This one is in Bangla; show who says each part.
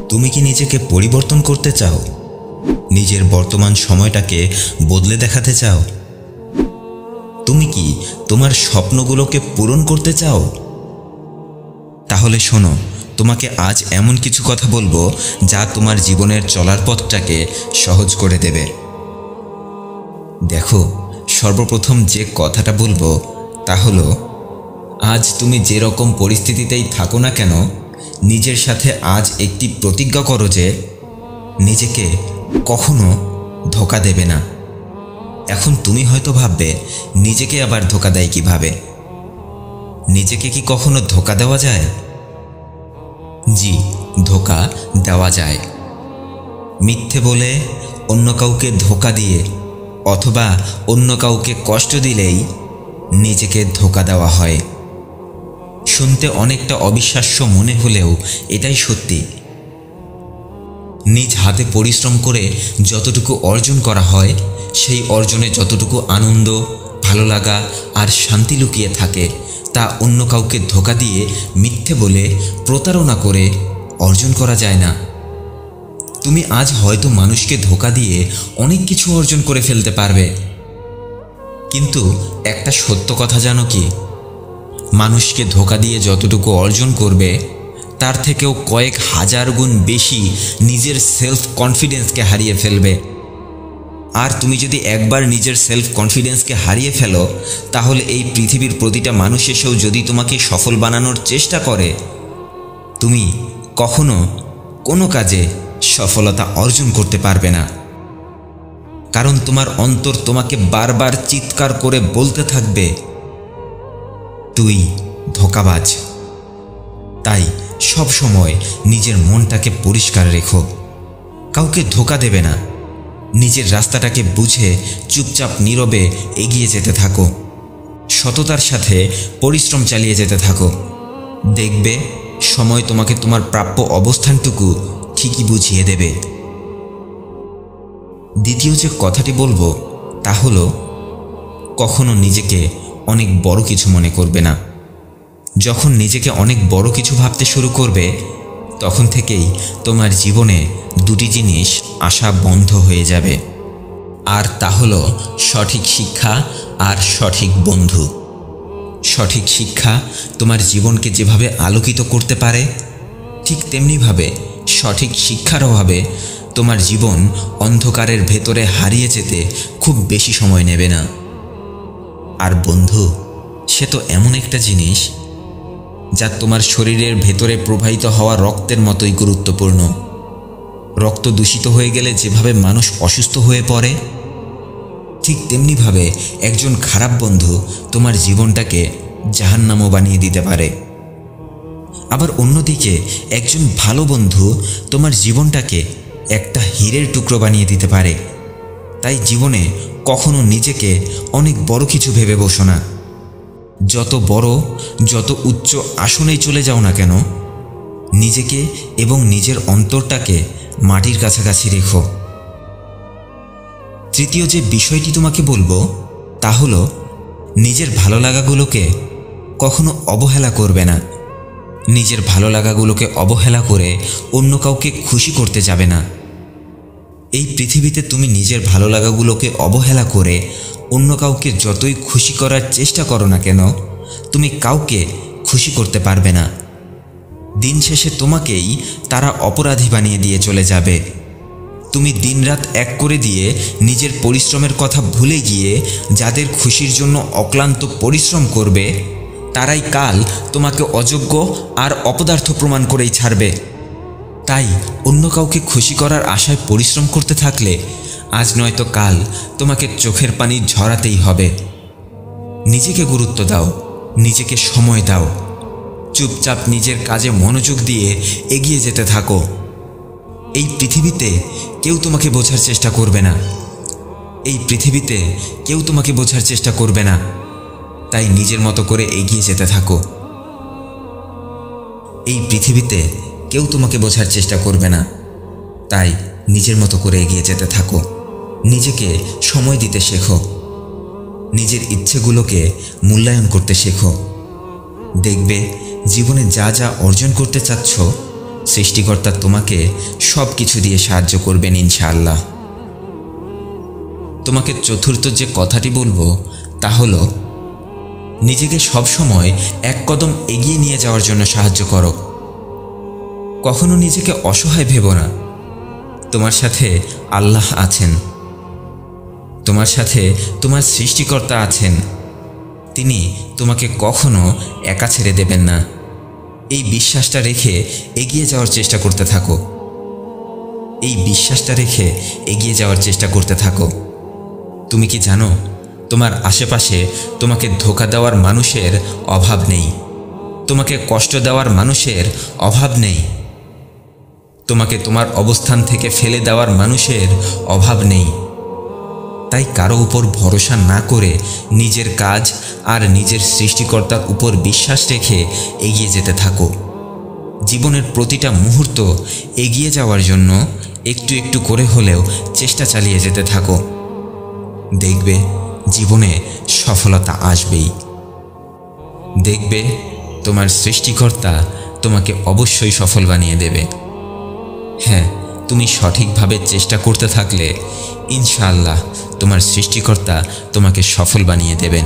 Speaker 1: তুমি কি নিজেকে পরিবর্তন করতে চাও? নিজের বর্তমান সময়টাকে বদলে দেখাতে চাও? তুমি কি তোমার স্বপ্নগুলোকে পূরণ করতে চাও? তাহলে শোনো, তোমাকে আজ এমন কিছু কথা বলবো যা তোমার জীবনের চলার পথটাকে সহজ করে দেবে। দেখো, সর্বপ্রথম যে কথাটা বলবো তা হলো, আজ তুমি যেরকম পরিস্থিতিতেই থাকো না কেন, নিজের সাথে আজ একটি প্রতিজ্ঞা করো যে নিজেকে কখনো ধোঁকা দেবে না। এখন তুমি হয়তো ভাববে, নিজেকে আবার ধোঁকা দেয় কিভাবে? নিজেকে কি কখনো ধোঁকা দেওয়া যায়? জি, ধোঁকা দেওয়া যায়। মিথ্যে বলে, অন্য কাউকে ধোঁকা দিয়ে অথবা অন্য কাউকে কষ্ট দিলেই নিজেকে ধোঁকা দেওয়া হয়। শুনতে অনেকটা অবিশ্বাস্য মনে হলেও এটাই সত্যি। নিজ হাতে পরিশ্রম করে যতটুকু অর্জন করা হয়, সেই অর্জনে যতটুকু আনন্দ, ভালো লাগা আর শান্তি লুকিয়ে থাকে, তা অন্য কাউকে ধোঁকা দিয়ে, মিথ্যে বলে, প্রতারণা করে অর্জন করা যায় না। তুমি আজ হয়তো মানুষকে ধোঁকা দিয়ে অনেক কিছু অর্জন করে ফেলতে পারবে, কিন্তু একটা সত্য কথা জানো কি? মানুষকে ধোঁকা দিয়ে যতটুকু অর্জন করবে, তার থেকেও কয়েক হাজার গুণ বেশি নিজের সেলফ কনফিডেন্সকে হারিয়ে ফেলবে। আর তুমি যদি একবার নিজের সেলফ কনফিডেন্সকে হারিয়ে ফেলো, তাহলে এই পৃথিবীর প্রতিটা মানুষ এসেও যদি তোমাকে সফল বানানোর চেষ্টা করে, তুমি কখনো কোনো কাজে সফলতা অর্জন করতে পারবে না। কারণ তোমার অন্তর তোমাকে বারবার চিৎকার করে বলতে থাকবে, তুই ধোঁকাবাজ। তাই সব সময় নিজের মনটাকে পরিষ্কার রেখো, কাউকে ধোঁকা দেবে না। নিজের রাস্তাটাকে বুঝে চুপচাপ নীরবে এগিয়ে যেতে থাকো, সততার সাথে পরিশ্রম চালিয়ে যেতে থাকো। দেখবে সময় তোমাকে তোমার প্রাপ্য অবস্থানটুকু ঠিকই বুঝিয়ে দেবে। দ্বিতীয় যে কথাটি বলবো তা হলো, কখনো নিজেকে অনেক বড় কিছু মনে করবে না। যখন নিজেকে অনেক বড় কিছু ভাবতে শুরু করবে, তখন থেকেই তোমার জীবনে দুটি জিনিস আসা বন্ধ হয়ে যাবে। আর তা হলো সঠিক শিক্ষা আর সঠিক বন্ধু। সঠিক শিক্ষা তোমার জীবনকে যেভাবে আলোকিত করতে পারে, ঠিক তেমনিভাবে সঠিক শিক্ষার অভাবে তোমার জীবন অন্ধকারের ভেতরে হারিয়ে যেতে খুব বেশি সময় নেবে না। আর বন্ধু, সে তো এমন একটা জিনিস যা তোমার শরীরের ভেতরে প্রবাহিত হওয়া রক্তের মতোই গুরুত্বপূর্ণ। রক্ত দূষিত হয়ে গেলে যেভাবে মানুষ অসুস্থ হয়ে পড়ে, ঠিক তেমনিভাবে একজন খারাপ বন্ধু তোমার জীবনটাকে জাহান্নামও বানিয়ে দিতে পারে। আবার অন্যদিকে একজন ভালো বন্ধু তোমার জীবনটাকে একটা হীরের টুকরো বানিয়ে দিতে পারে। তাই জীবনে কখনো নিজেকে অনেক বড় কিছু ভেবে বসো না। যত বড়, যত উচ্চ আসনেই চলে যাও না কেন, নিজেকে এবং নিজের অন্তরটাকে মাটির কাছাকাছি রেখো। তৃতীয় যে বিষয়টি তোমাকে বলবো তা হলো, নিজের ভালো লাগাগুলোকে কখনো অবহেলা করবে না। নিজের ভালো লাগাগুলোকে অবহেলা করে অন্য কাউকে খুশি করতে যাবে না। এই পৃথিবীতে তুমি নিজের ভালো লাগাগুলোকে অবহেলা করে অন্য কাউকে যতই খুশি করার চেষ্টা করো না কেন, তুমি কাউকে খুশি করতে পারবে না। দিন শেষে তোমাকেই তারা অপরাধী বানিয়ে দিয়ে চলে যাবে। তুমি দিনরাত এক করে দিয়ে নিজের পরিশ্রমের কথা ভুলে গিয়ে যাদের খুশির জন্য অক্লান্ত পরিশ্রম করবে, তারাই কাল তোমাকে অযোগ্য আর অপদার্থ প্রমাণ করেই ছাড়বে। তাই অন্য কাউকে খুশি করার আশায় পরিশ্রম করতে থাকলে আজ নয়তো কাল তোমাকে চোখের পানি ঝরাতেই হবে। নিজেকে গুরুত্ব দাও, নিজেকে সময় দাও। চুপচাপ নিজের কাজে মনোযোগ দিয়ে এগিয়ে যেতে থাকো। এই পৃথিবীতে কেউ তোমাকে বোঝার চেষ্টা করবে না। এই পৃথিবীতে কেউ তোমাকে বোঝার চেষ্টা করবে না। তাই নিজের মতো করে এগিয়ে যেতে থাকো। এই পৃথিবীতে কেউ তোমাকে বোঝার চেষ্টা করবে না। তাই নিজের মতো করে এগিয়ে যেতে থাকো। নিজেকে সময় দিতে শেখো। নিজের ইচ্ছেগুলোকে মূল্যায়ন করতে শেখো। দেখবে জীবনে যা যা অর্জন করতে চাচ্ছ, সৃষ্টিকর্তা তোমাকে সব কিছু দিয়ে সাহায্য করবেন ইনশাআল্লাহ। তোমাকে চতুর্থ যে কথাটি বলবো তা হলো, নিজেকে সবসময় এক কদম এগিয়ে নিয়ে যাওয়ার জন্য সাহায্য করো। কখনো নিজেকে অসহায় ভেবো না। তোমার সাথে আল্লাহ আছেন, তোমার সাথে তোমার সৃষ্টিকর্তা আছেন। তিনি তোমাকে কখনো একা ছেড়ে দেবেন না। এই বিশ্বাসটা রেখে এগিয়ে যাওয়ার চেষ্টা করতে থাকো। এই বিশ্বাসটা রেখে এগিয়ে যাওয়ার চেষ্টা করতে থাকো। তুমি কি জানো, তোমার আশেপাশে তোমাকে ধোঁকা দেওয়ার মানুষের অভাব নেই, তোমাকে কষ্ট দেওয়ার মানুষের অভাব নেই, তোমাকে তোমার অবস্থান থেকে ফেলে দেওয়ার মানুষের অভাব নেই। তাই কারো উপর ভরসা না করে নিজের কাজ আর নিজের সৃষ্টিকর্তার উপর বিশ্বাস রেখে এগিয়ে যেতে থাকো। জীবনের প্রতিটা মুহূর্ত এগিয়ে যাওয়ার জন্য একটু একটু করে হলেও চেষ্টা চালিয়ে যেতে থাকো। দেখবে জীবনে সফলতা আসবেই। দেখবে তোমার সৃষ্টিকর্তা তোমাকে অবশ্যই সফল বানিয়ে দেবে। হ্যাঁ, তুমি সঠিকভাবে চেষ্টা করতে থাকলে ইনশাআল্লাহ তোমার সৃষ্টিকর্তা তোমাকে সফল বানিয়ে দেবেন।